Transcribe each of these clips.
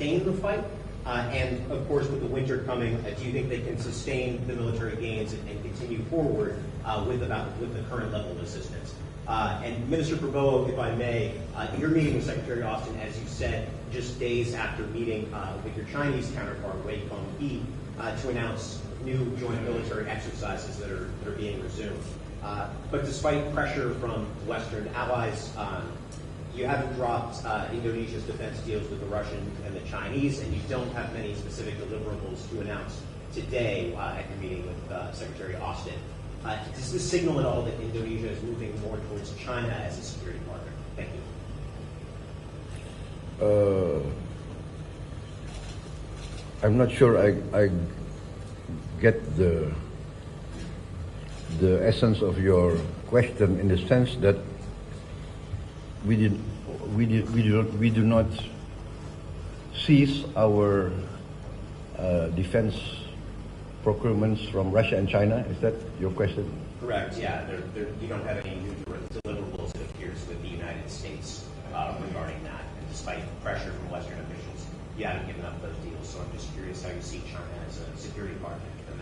sustain the fight? And of course, with the winter coming, do you think they can sustain the military gains and continue forward with the current level of assistance? And Minister Prabowo, if I may, you're meeting with Secretary Austin, as you said, just days after meeting with your Chinese counterpart, Wei Fenghe, to announce new joint military exercises that are being resumed. But despite pressure from Western allies, you haven't dropped Indonesia's defense deals with the Russians and the Chinese, and you don't have many specific deliverables to announce today at your meeting with Secretary Austin. Does this signal at all that Indonesia is moving more towards China as a security partner? Thank you. I'm not sure I get the essence of your question, in the sense that we do not cease our defense procurements from Russia and China. Is that your question? Correct. Yeah. You don't have any new deliverables, it appears, with the United States regarding that, and despite pressure from Western officials, you haven't given up those deals. So I'm just curious how you see China as a security partner in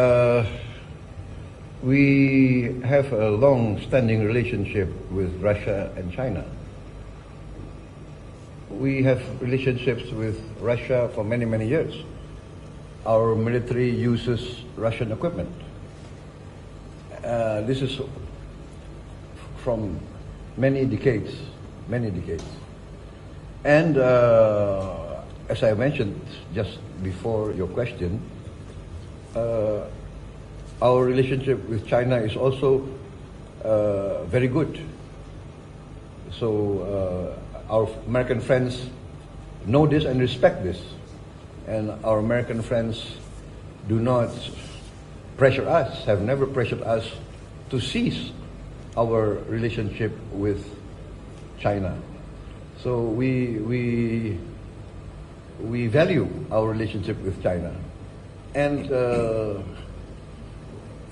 that. We have a long-standing relationship with Russia and China. We have relationships with Russia for many, many years. Our military uses Russian equipment. This is from many decades. And as I mentioned just before your question, our relationship with China is also very good. So our American friends know this and respect this. And our American friends do not pressure us, have never pressured us to cease our relationship with China. So we value our relationship with China. And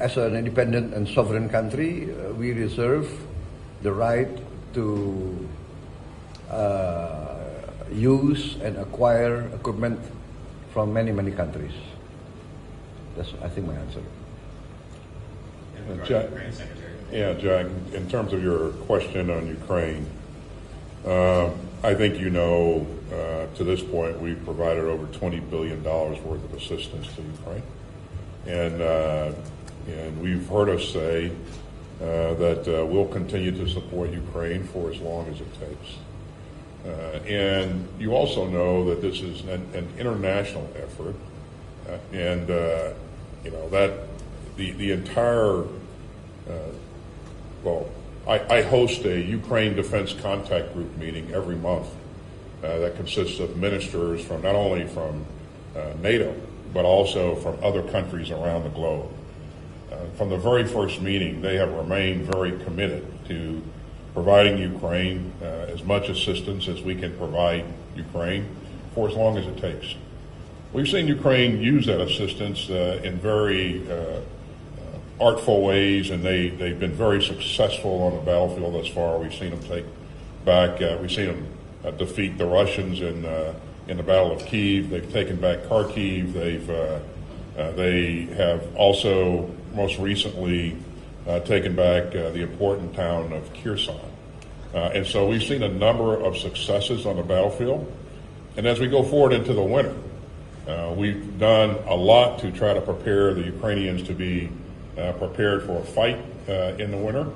as an independent and sovereign country, we reserve the right to use and acquire equipment from many, many countries. That's, I think, my answer. Jack, yeah, Jack, in terms of your question on Ukraine, I think you know, to this point, we've provided over $20 billion worth of assistance to Ukraine. And we've heard us say that we'll continue to support Ukraine for as long as it takes. And you also know that this is an international effort, and you know that the entire I host a Ukraine Defense Contact Group meeting every month that consists of ministers from not only from NATO but also from other countries around the globe. From the very first meeting, they have remained very committed to providing Ukraine as much assistance as we can provide Ukraine for as long as it takes. We've seen Ukraine use that assistance in very artful ways, and they've been very successful on the battlefield thus far. We've seen them take back, we've seen them defeat the Russians in the Battle of Kyiv. They've taken back Kharkiv. They have also most recently taken back the important town of Kherson. And so we've seen a number of successes on the battlefield. And as we go forward into the winter, we've done a lot to try to prepare the Ukrainians to be prepared for a fight in the winter,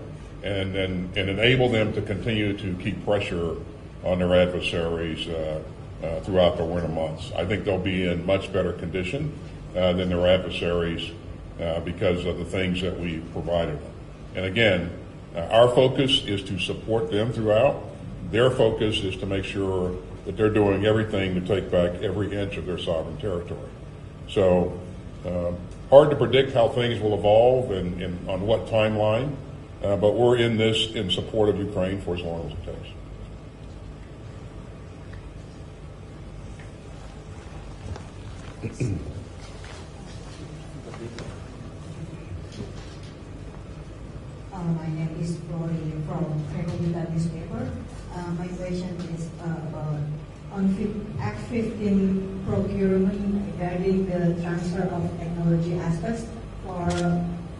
and enable them to continue to keep pressure on their adversaries throughout the winter months. I think they'll be in much better condition than their adversaries because of the things that we provided them. And again, our focus is to support them throughout. Their focus is to make sure that they're doing everything to take back every inch of their sovereign territory. So hard to predict how things will evolve and on what timeline, but we're in this in support of Ukraine for as long as it takes. My name is Lloyd from Prabowo newspaper. My question is about on Act 15 procurement regarding the transfer of technology aspects for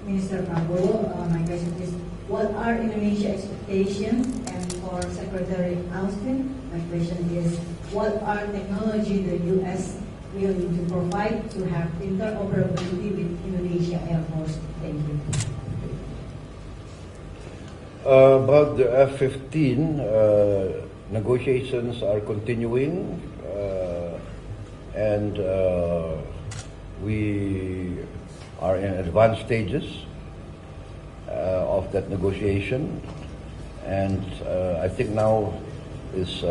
Minister Prabowo. My question is, what are Indonesia's expectations? And for Secretary Austin, my question is, what are technology the U.S. willing to provide to have interoperability with Indonesia Air Force? Thank you. About the F-15, negotiations are continuing, and we are in advanced stages of that negotiation. And I think now is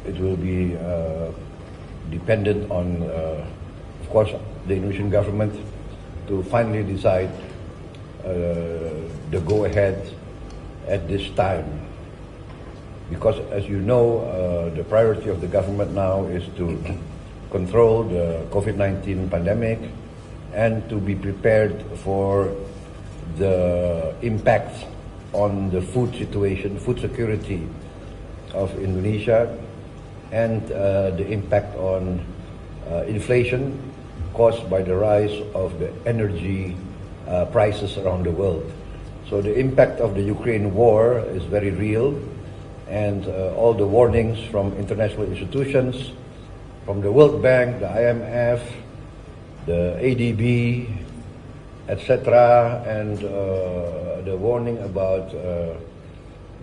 it will be dependent on, of course, the Indonesian government to finally decide the go-ahead at this time. Because, as you know, the priority of the government now is to control the COVID-19 pandemic and to be prepared for the impact on the food situation, food security of Indonesia, and the impact on inflation caused by the rise of the energy prices around the world. So the impact of the Ukraine war is very real, and all the warnings from international institutions, from the World Bank, the IMF, the ADB, etc., and the warning about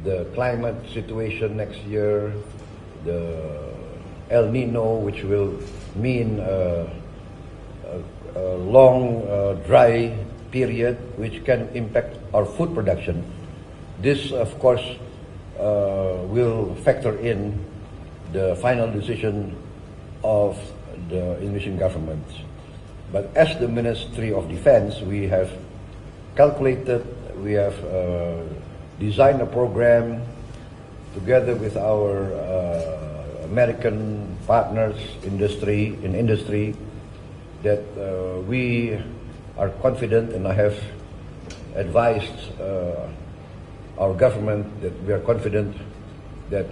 the climate situation next year, the El Nino, which will mean a long dry period which can impact our food production. This, of course, will factor in the final decision of the Indonesian government. But as the Ministry of Defense, we have calculated, we have designed a program together with our American partners in industry that we are confident, and I have advised our government that we are confident that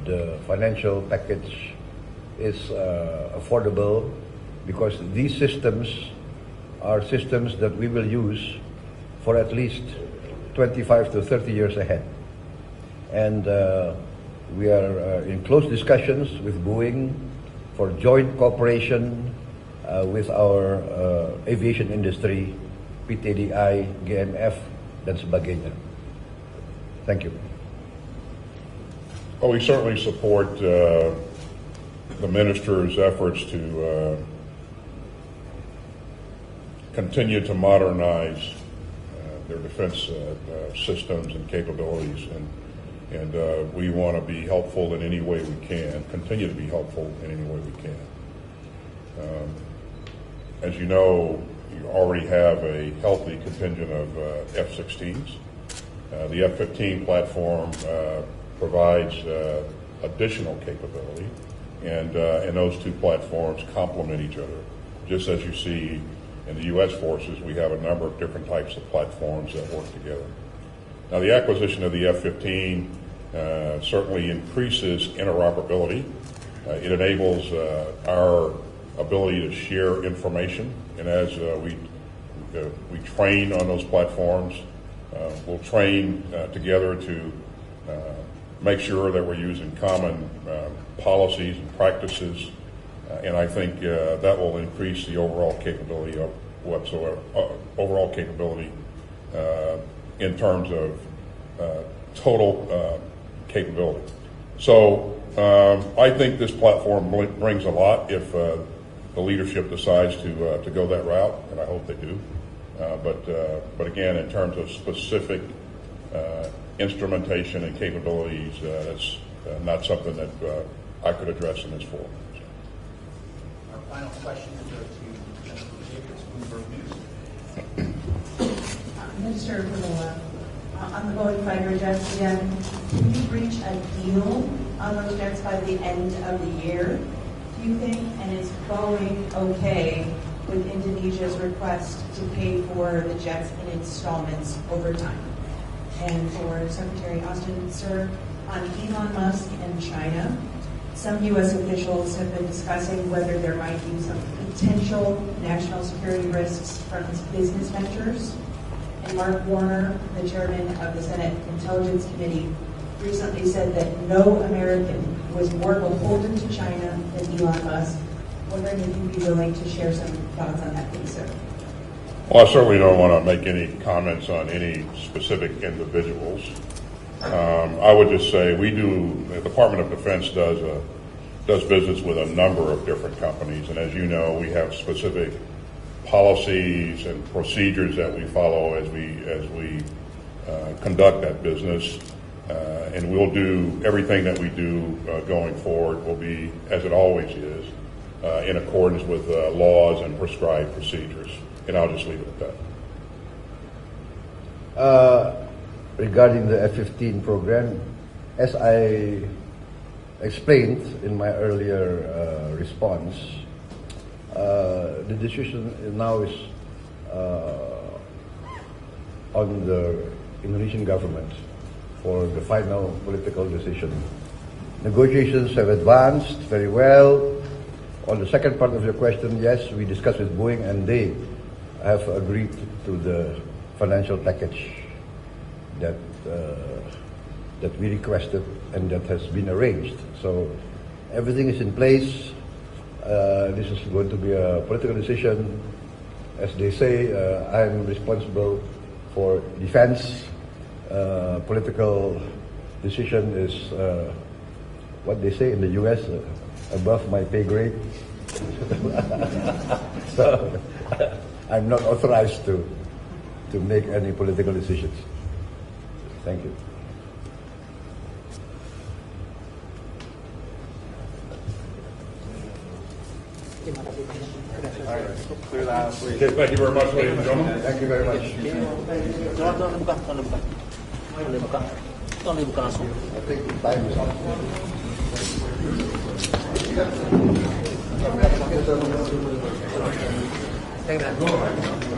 the financial package is affordable, because these systems are systems that we will use for at least 25 to 30 years ahead. And we are in close discussions with Boeing for joint cooperation with our aviation industry, PTDI, GMF, dan sebagainya. Thank you. Well, we certainly support the minister's efforts to continue to modernize their defense systems and capabilities, and we want to be helpful in any way we can, continue to be helpful in any way we can. As you know, you already have a healthy contingent of F-16s. The F-15 platform provides additional capability, and those two platforms complement each other. Just as you see in the U.S. forces, we have a number of different types of platforms that work together. Now, the acquisition of the F-15 certainly increases interoperability. It enables our ability to share information, and as we train on those platforms, we'll train together to make sure that we're using common policies and practices, and I think that will increase the overall capability of in terms of total capability. So I think this platform brings a lot if the leadership decides to go that route, and I hope they do. But again, in terms of specific instrumentation and capabilities, that's not something that I could address in this forum. Our final question will go to Jennifer Jacobs, Bloomberg News. Minister Prabowo, on the Boeing fighter jets again, can you reach a deal on those jets by the end of the year, do you think? And is Boeing okay with Indonesia's request to pay for the jets in installments over time? And for Secretary Austin, sir, On Elon Musk and China, some U.S. officials have been discussing whether there might be some potential national security risks from his business ventures. And Mark Warner, the chairman of the Senate Intelligence Committee, recently said that no American was more beholden to China than Elon Musk. Wondering if you'd be willing to share some thoughts on that, please, sir. Well, I certainly don't want to make any comments on any specific individuals. I would just say the Department of Defense does business with a number of different companies, and as you know, we have specific policies and procedures that we follow as we conduct that business, and we'll do everything that we do going forward will be, as it always is, in accordance with laws and prescribed procedures. And I'll just leave it at that. Regarding the F-15 program, as I explained in my earlier response, the decision now is on the Indonesian government for the final political decision. Negotiations have advanced very well. On the second part of your question, yes, we discussed with Boeing and they have agreed to the financial package that we requested and that has been arranged. So everything is in place. This is going to be a political decision. As they say, I'm responsible for defense. Political decision is what they say in the U.S., above my pay grade. So I'm not authorized to make any political decisions. Thank you. Okay, thank you very much, ladies and gentlemen. Thank you very much. Tolong dibuka langsung. I think time is up. Thank you.